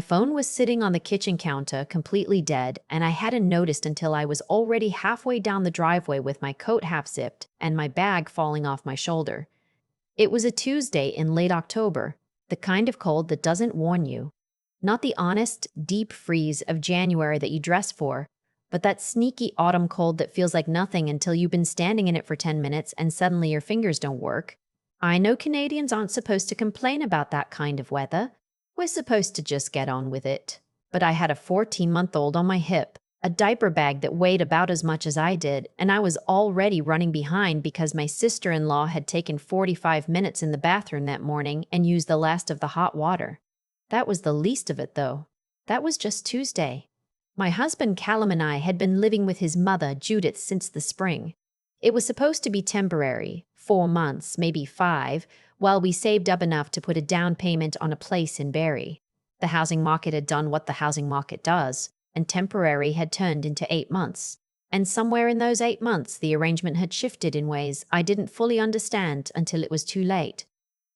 My phone was sitting on the kitchen counter, completely dead, and I hadn't noticed until I was already halfway down the driveway with my coat half zipped and my bag falling off my shoulder. It was a Tuesday in late October, the kind of cold that doesn't warn you. Not the honest, deep freeze of January that you dress for, but that sneaky autumn cold that feels like nothing until you've been standing in it for 10 minutes and suddenly your fingers don't work. I know Canadians aren't supposed to complain about that kind of weather. We're supposed to just get on with it. But I had a 14-month-old on my hip, a diaper bag that weighed about as much as I did, and I was already running behind because my sister-in-law had taken 45 minutes in the bathroom that morning and used the last of the hot water. That was the least of it, though. That was just Tuesday. My husband Callum and I had been living with his mother, Judith, since the spring. It was supposed to be temporary, 4 months, maybe 5, while we saved up enough to put a down payment on a place in Barrie. The housing market had done what the housing market does, and temporary had turned into 8 months. And somewhere in those 8 months, the arrangement had shifted in ways I didn't fully understand until it was too late.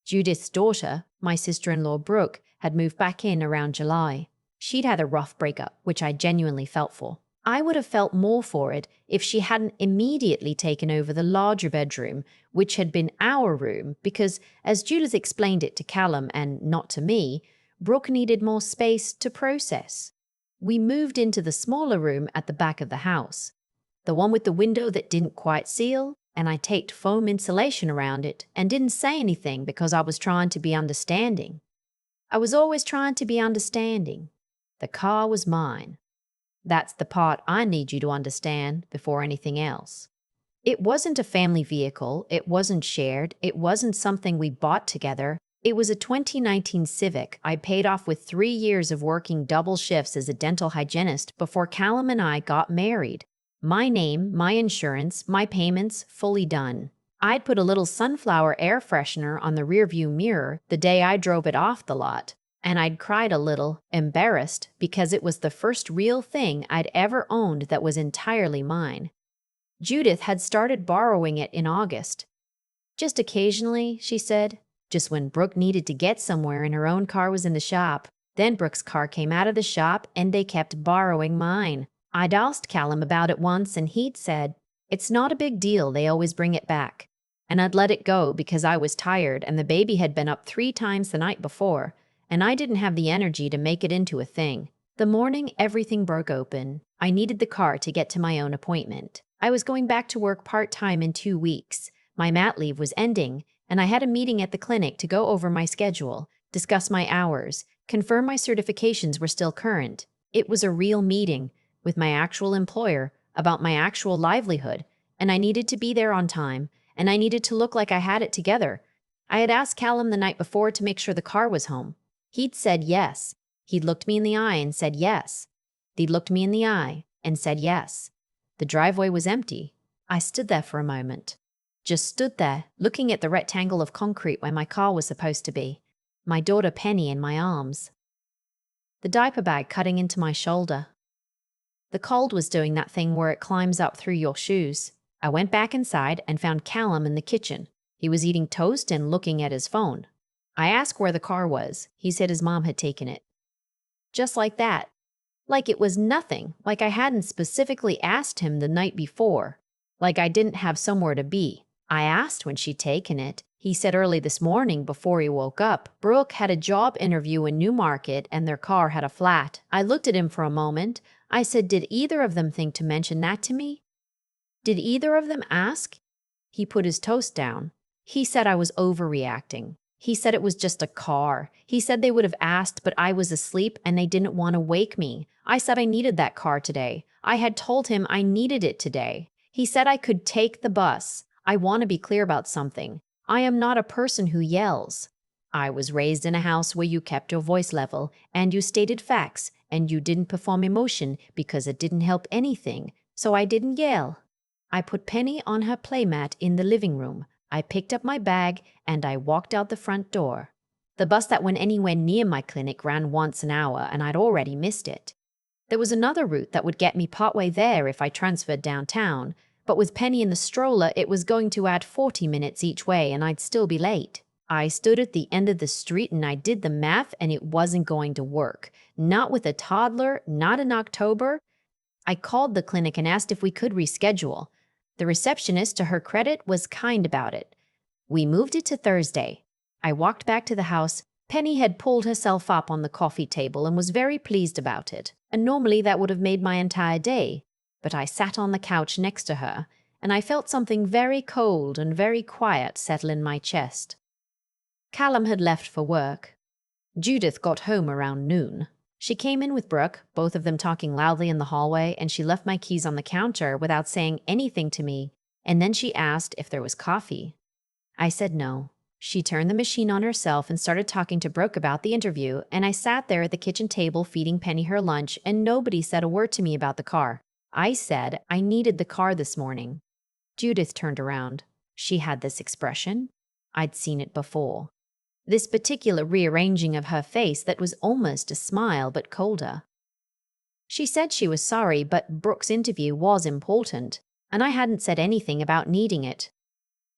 Judith's daughter, my sister-in-law Brooke, had moved back in around July. She'd had a rough breakup, which I genuinely felt for. I would have felt more for it if she hadn't immediately taken over the larger bedroom, which had been our room, because, as Judith explained it to Callum and not to me, Brooke needed more space to process. We moved into the smaller room at the back of the house, the one with the window that didn't quite seal, and I taped foam insulation around it and didn't say anything because I was trying to be understanding. I was always trying to be understanding. The car was mine. That's the part I need you to understand before anything else. It wasn't a family vehicle, it wasn't shared, it wasn't something we bought together. It was a 2019 Civic I paid off with 3 years of working double shifts as a dental hygienist before Callum and I got married. My name, my insurance, my payments, fully done. I'd put a little sunflower air freshener on the rearview mirror the day I drove it off the lot, and I'd cried a little, embarrassed, because it was the first real thing I'd ever owned that was entirely mine. Judith had started borrowing it in August. Just occasionally, she said, just when Brooke needed to get somewhere and her own car was in the shop. Then Brooke's car came out of the shop and they kept borrowing mine. I'd asked Callum about it once and he'd said, "It's not a big deal, they always bring it back." And I'd let it go because I was tired and the baby had been up 3 times the night before, and I didn't have the energy to make it into a thing. The morning everything broke open, I needed the car to get to my own appointment. I was going back to work part-time in 2 weeks. My mat leave was ending, and I had a meeting at the clinic to go over my schedule, discuss my hours, confirm my certifications were still current. It was a real meeting with my actual employer about my actual livelihood, and I needed to be there on time, and I needed to look like I had it together. I had asked Callum the night before to make sure the car was home. He'd said yes. He'd looked me in the eye and said yes. He'd looked me in the eye and said yes. The driveway was empty. I stood there for a moment. Just stood there, looking at the rectangle of concrete where my car was supposed to be. My daughter Penny in my arms. The diaper bag cutting into my shoulder. The cold was doing that thing where it climbs up through your shoes. I went back inside and found Callum in the kitchen. He was eating toast and looking at his phone. I asked where the car was. He said his mom had taken it. Just like that. Like it was nothing, like I hadn't specifically asked him the night before. Like I didn't have somewhere to be. I asked when she'd taken it. He said early this morning before he woke up, Brooke had a job interview in Newmarket and their car had a flat. I looked at him for a moment. I said, did either of them think to mention that to me? Did either of them ask? He put his toast down. He said I was overreacting. He said it was just a car. He said they would have asked, but I was asleep and they didn't want to wake me. I said I needed that car today. I had told him I needed it today. He said I could take the bus. I want to be clear about something. I am not a person who yells. I was raised in a house where you kept your voice level and you stated facts and you didn't perform emotion because it didn't help anything, so I didn't yell. I put Penny on her playmat in the living room. I picked up my bag and I walked out the front door. The bus that went anywhere near my clinic ran once an hour and I'd already missed it. There was another route that would get me partway there if I transferred downtown, but with Penny in the stroller, it was going to add 40 minutes each way and I'd still be late. I stood at the end of the street and I did the math and it wasn't going to work. Not with a toddler, not in October. I called the clinic and asked if we could reschedule. The receptionist, to her credit, was kind about it. We moved it to Thursday. I walked back to the house. Penny had pulled herself up on the coffee table and was very pleased about it. And normally that would have made my entire day. But I sat on the couch next to her, and I felt something very cold and very quiet settle in my chest. Callum had left for work. Judith got home around noon. She came in with Brooke, both of them talking loudly in the hallway, and she left my keys on the counter without saying anything to me, and then she asked if there was coffee. I said no. She turned the machine on herself and started talking to Brooke about the interview, and I sat there at the kitchen table feeding Penny her lunch, and nobody said a word to me about the car. I said I needed the car this morning. Judith turned around. She had this expression. I'd seen it before. This particular rearranging of her face that was almost a smile but colder. She said she was sorry, but Brooke's interview was important, and I hadn't said anything about needing it.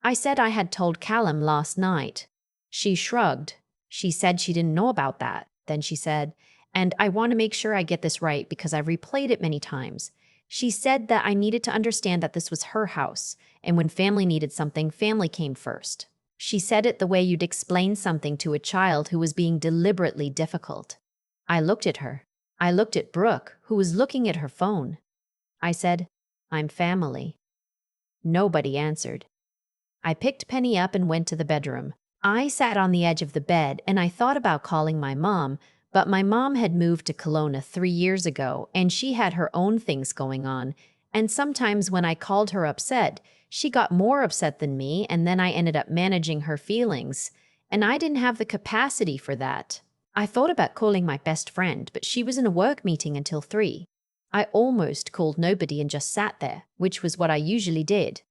I said I had told Callum last night. She shrugged. She said she didn't know about that. Then she said, and I want to make sure I get this right because I've replayed it many times. She said that I needed to understand that this was her house, and when family needed something, family came first. She said it the way you'd explain something to a child who was being deliberately difficult. I looked at her. I looked at Brooke, who was looking at her phone. I said, I'm family. Nobody answered. I picked Penny up and went to the bedroom. I sat on the edge of the bed and I thought about calling my mom, but my mom had moved to Kelowna 3 years ago and she had her own things going on. And sometimes when I called her upset, she got more upset than me, and then I ended up managing her feelings. And I didn't have the capacity for that. I thought about calling my best friend, but she was in a work meeting until 3. I almost called nobody and just sat there, which was what I usually did.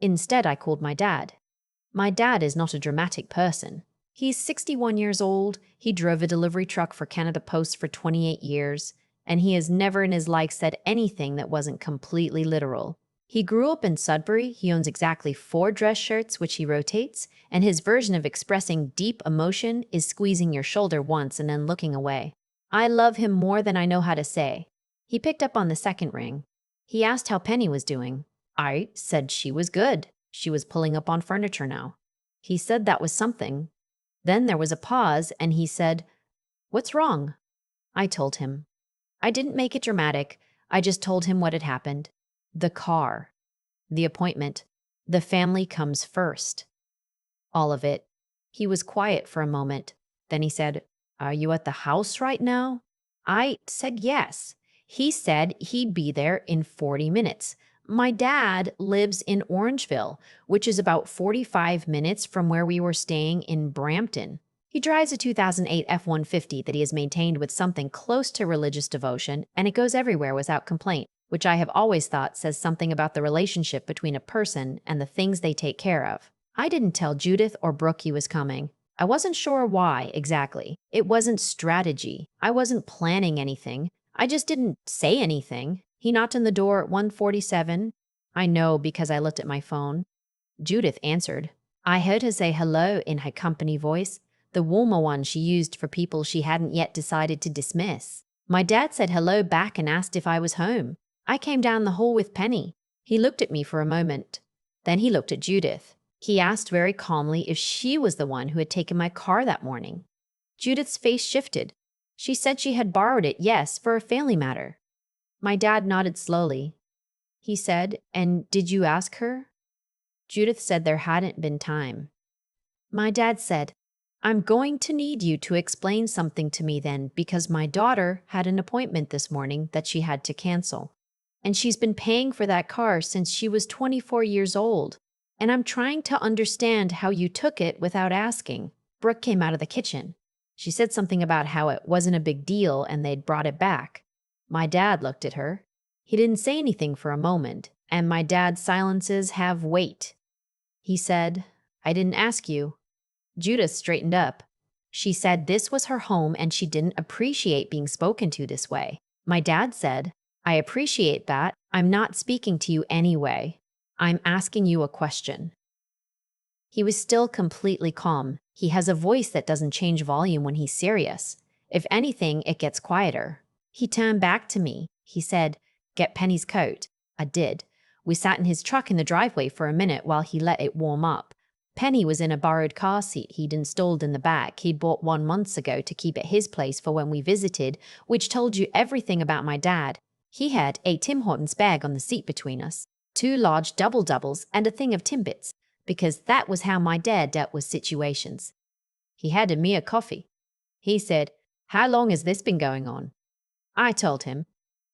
Instead, I called my dad. My dad is not a dramatic person. He's 61 years old, he drove a delivery truck for Canada Post for 28 years, and he has never in his life said anything that wasn't completely literal. He grew up in Sudbury, he owns exactly 4 dress shirts which he rotates, and his version of expressing deep emotion is squeezing your shoulder once and then looking away. I love him more than I know how to say. He picked up on the second ring. He asked how Penny was doing. I said she was good. She was pulling up on furniture now. He said that was something. Then there was a pause, and he said, "What's wrong?" I told him. I didn't make it dramatic. I just told him what had happened. The car. The appointment. The family comes first. All of it. He was quiet for a moment. Then he said, "Are you at the house right now?" I said yes. He said he'd be there in 40 minutes. My dad lives in Orangeville, which is about 45 minutes from where we were staying in Brampton. He drives a 2008 F-150 that he has maintained with something close to religious devotion, and it goes everywhere without complaint, which I have always thought says something about the relationship between a person and the things they take care of. I didn't tell Judith or Brooke he was coming. I wasn't sure why exactly. It wasn't strategy. I wasn't planning anything. I just didn't say anything. He knocked on the door at 1:47. I know because I looked at my phone. Judith answered. I heard her say hello in her company voice, the warmer one she used for people she hadn't yet decided to dismiss. My dad said hello back and asked if I was home. I came down the hall with Penny. He looked at me for a moment. Then he looked at Judith. He asked very calmly if she was the one who had taken my car that morning. Judith's face shifted. She said she had borrowed it, yes, for a family matter. My dad nodded slowly. He said, "And did you ask her?" Judith said there hadn't been time. My dad said, "I'm going to need you to explain something to me then, because my daughter had an appointment this morning that she had to cancel. And she's been paying for that car since she was 24 years old. And I'm trying to understand how you took it without asking." Brooke came out of the kitchen. She said something about how it wasn't a big deal and they'd brought it back. My dad looked at her. He didn't say anything for a moment, and my dad's silences have weight. He said, "I didn't ask you." Judith straightened up. She said this was her home and she didn't appreciate being spoken to this way. My dad said, "I appreciate that. I'm not speaking to you anyway. I'm asking you a question." He was still completely calm. He has a voice that doesn't change volume when he's serious. If anything, it gets quieter. He turned back to me. He said, "Get Penny's coat." I did. We sat in his truck in the driveway for a minute while he let it warm up. Penny was in a borrowed car seat he'd installed in the back. He'd bought one months ago to keep at his place for when we visited, which told you everything about my dad. He had a Tim Hortons bag on the seat between us, 2 large double-doubles and a thing of Timbits, because that was how my dad dealt with situations. He handed me a coffee. He said, "How long has this been going on?" I told him,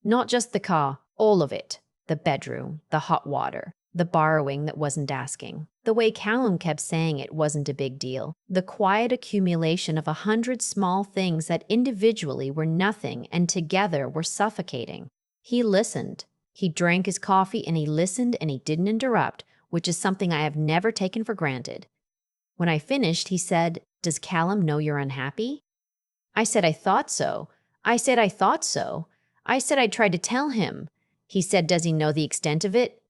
"Not just the car, all of it. The bedroom, the hot water, the borrowing that wasn't asking. The way Callum kept saying it wasn't a big deal. The quiet accumulation of 100 small things that individually were nothing and together were suffocating." He listened. He drank his coffee and he listened and he didn't interrupt, which is something I have never taken for granted. When I finished, he said, "Does Callum know you're unhappy?" I said, "I thought so." I said, "I thought so." I said, "I tried to tell him." He said, "Does he know the extent of it?"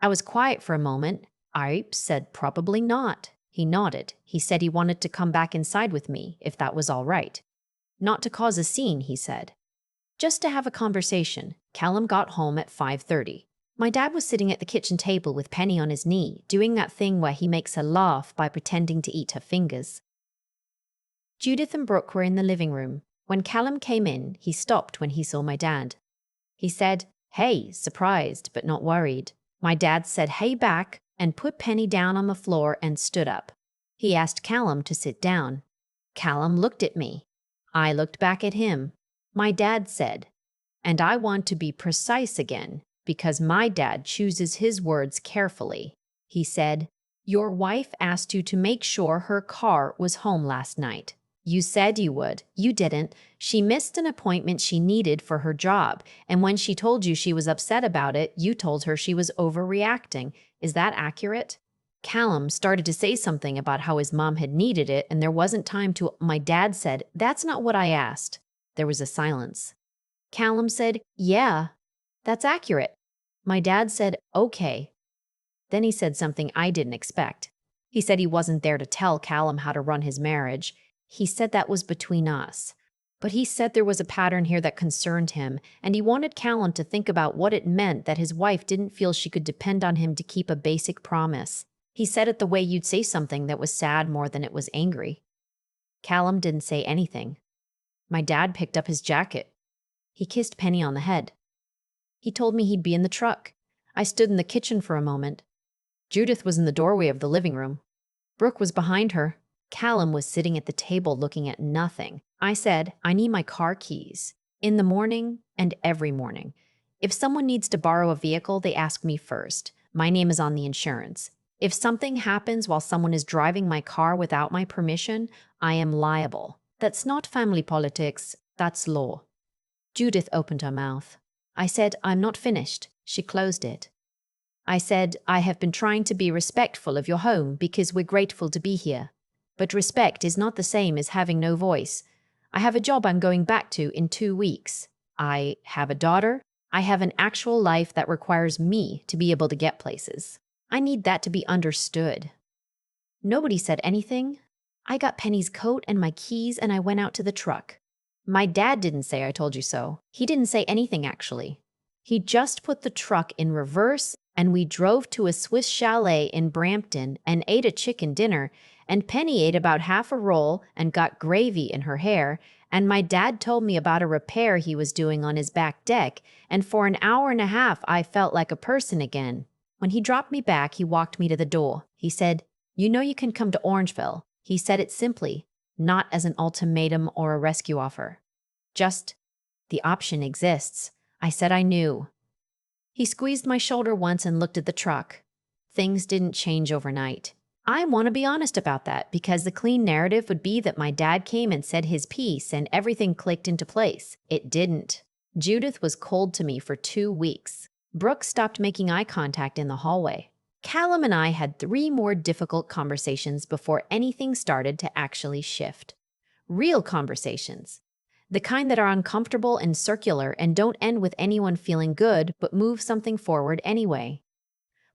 I was quiet for a moment. I said, "Probably not." He nodded. He said he wanted to come back inside with me, if that was all right. Not to cause a scene, he said. Just to have a conversation. Callum got home at 5:30. My dad was sitting at the kitchen table with Penny on his knee, doing that thing where he makes her laugh by pretending to eat her fingers. Judith and Brooke were in the living room. When Callum came in, he stopped when he saw my dad. He said, "Hey," surprised but not worried. My dad said, "Hey," back and put Penny down on the floor and stood up. He asked Callum to sit down. Callum looked at me. I looked back at him. My dad said, and I want to be precise again, because my dad chooses his words carefully. He said, "Your wife asked you to make sure her car was home last night. You said you would. You didn't. She missed an appointment she needed for her job, and when she told you she was upset about it, you told her she was overreacting. Is that accurate?" Callum started to say something about how his mom had needed it, and there wasn't time to. My dad said, "That's not what I asked." There was a silence. Callum said, "Yeah, that's accurate." My dad said, "Okay." Then he said something I didn't expect. He said he wasn't there to tell Callum how to run his marriage. He said that was between us. But he said there was a pattern here that concerned him, and he wanted Callum to think about what it meant that his wife didn't feel she could depend on him to keep a basic promise. He said it the way you'd say something that was sad more than it was angry. Callum didn't say anything. My dad picked up his jacket. He kissed Penny on the head. He told me he'd be in the truck. I stood in the kitchen for a moment. Judith was in the doorway of the living room. Brooke was behind her. Callum was sitting at the table looking at nothing. I said, "I need my car keys. In the morning and every morning. If someone needs to borrow a vehicle, they ask me first. My name is on the insurance. If something happens while someone is driving my car without my permission, I am liable. That's not family politics, that's law." Judith opened her mouth. I said, "I'm not finished." She closed it. I said, "I have been trying to be respectful of your home because we're grateful to be here. But respect is not the same as having no voice. I have a job I'm going back to in 2 weeks. I have a daughter. I have an actual life that requires me to be able to get places. I need that to be understood." Nobody said anything. I got Penny's coat and my keys and I went out to the truck. My dad didn't say "I told you so." He didn't say anything, actually. He just put the truck in reverse and we drove to a Swiss chalet in Brampton and ate a chicken dinner, and Penny ate about half a roll and got gravy in her hair, and my dad told me about a repair he was doing on his back deck, and for an hour and a half I felt like a person again. When he dropped me back, he walked me to the door. He said, "You know you can come to Orangeville." He said it simply, not as an ultimatum or a rescue offer. Just, "The option exists." I said I knew. He squeezed my shoulder once and looked at the truck. Things didn't change overnight. I want to be honest about that because the clean narrative would be that my dad came and said his piece and everything clicked into place. It didn't. Judith was cold to me for 2 weeks. Brooke stopped making eye contact in the hallway. Callum and I had 3 more difficult conversations before anything started to actually shift. Real conversations. The kind that are uncomfortable and circular and don't end with anyone feeling good but move something forward anyway.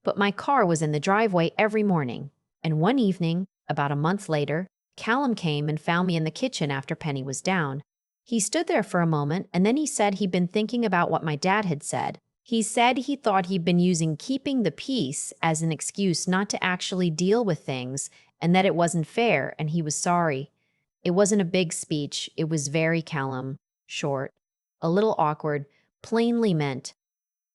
But my car was in the driveway every morning. And one evening, about a month later, Callum came and found me in the kitchen after Penny was down. He stood there for a moment, and then he said he'd been thinking about what my dad had said. He said he thought he'd been using keeping the peace as an excuse not to actually deal with things, and that it wasn't fair, and he was sorry. It wasn't a big speech. It was very Callum, short, a little awkward, plainly meant.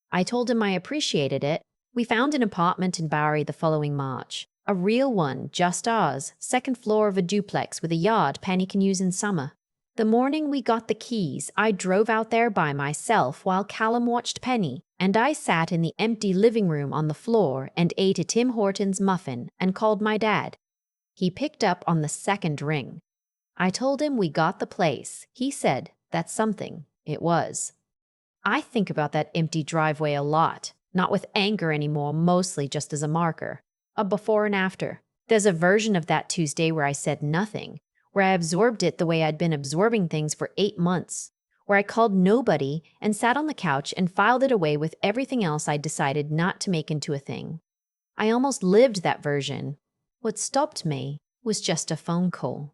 I told him I appreciated it. We found an apartment in Bowery the following March. A real one, just ours, second floor of a duplex with a yard Penny can use in summer. The morning we got the keys, I drove out there by myself while Callum watched Penny, and I sat in the empty living room on the floor and ate a Tim Hortons muffin and called my dad. He picked up on the second ring. I told him we got the place. He said, "That's something." It was. I think about that empty driveway a lot, not with anger anymore, mostly just as a marker. A before and after. There's a version of that Tuesday where I said nothing, where I absorbed it the way I'd been absorbing things for 8 months, where I called nobody and sat on the couch and filed it away with everything else I'd decided not to make into a thing. I almost lived that version. What stopped me was just a phone call.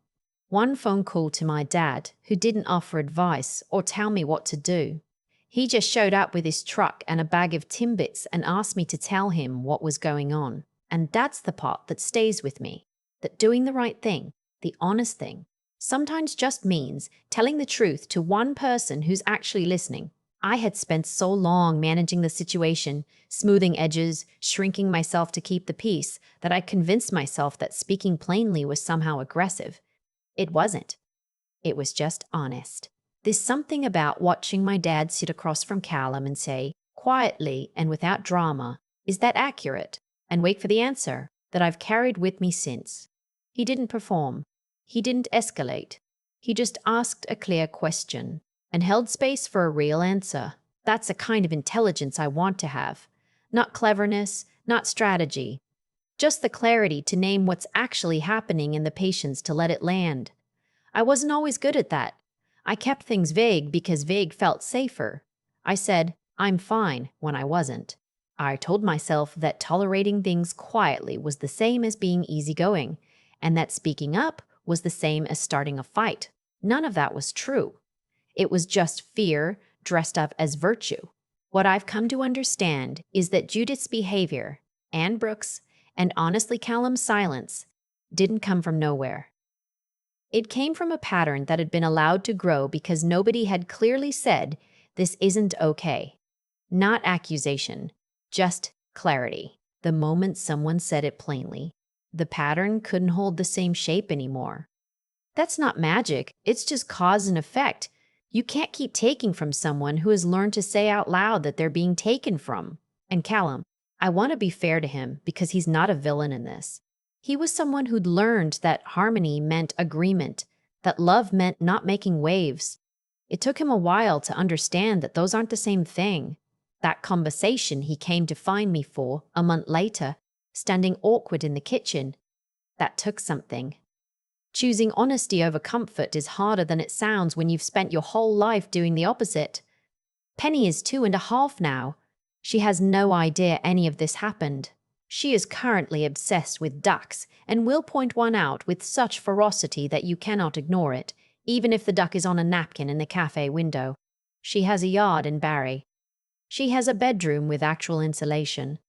One phone call to my dad, who didn't offer advice or tell me what to do. He just showed up with his truck and a bag of Timbits and asked me to tell him what was going on. And that's the part that stays with me, that doing the right thing, the honest thing, sometimes just means telling the truth to one person who's actually listening. I had spent so long managing the situation, smoothing edges, shrinking myself to keep the peace, that I convinced myself that speaking plainly was somehow aggressive. It wasn't. It was just honest. There's something about watching my dad sit across from Callum and say, quietly and without drama, "Is that accurate?" and wait for the answer, that I've carried with me since. He didn't perform. He didn't escalate. He just asked a clear question and held space for a real answer. That's a kind of intelligence I want to have. Not cleverness, not strategy. Just the clarity to name what's actually happening and the patience to let it land. I wasn't always good at that. I kept things vague because vague felt safer. I said, "I'm fine," when I wasn't. I told myself that tolerating things quietly was the same as being easygoing, and that speaking up was the same as starting a fight. None of that was true. It was just fear dressed up as virtue. What I've come to understand is that Judith's behavior, Anne Brooks, and honestly Callum's silence didn't come from nowhere. It came from a pattern that had been allowed to grow because nobody had clearly said, "This isn't okay." Not accusation, just clarity. The moment someone said it plainly, the pattern couldn't hold the same shape anymore. That's not magic, it's just cause and effect. You can't keep taking from someone who has learned to say out loud that they're being taken from. And Callum, I want to be fair to him because he's not a villain in this. He was someone who'd learned that harmony meant agreement, that love meant not making waves. It took him a while to understand that those aren't the same thing. That conversation he came to find me for a month later, standing awkward in the kitchen, that took something. Choosing honesty over comfort is harder than it sounds when you've spent your whole life doing the opposite. Penny is 2.5 now. She has no idea any of this happened. She is currently obsessed with ducks and will point one out with such ferocity that you cannot ignore it, even if the duck is on a napkin in the cafe window. She has a yard in Barry. She has a bedroom with actual insulation.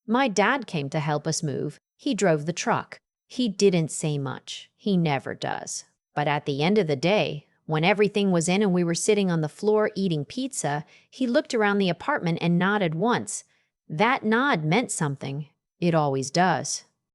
My dad came to help us move. He drove the truck. He didn't say much. He never does. But at the end of the day, when everything was in and we were sitting on the floor eating pizza, he looked around the apartment and nodded once. That nod meant something. It always does.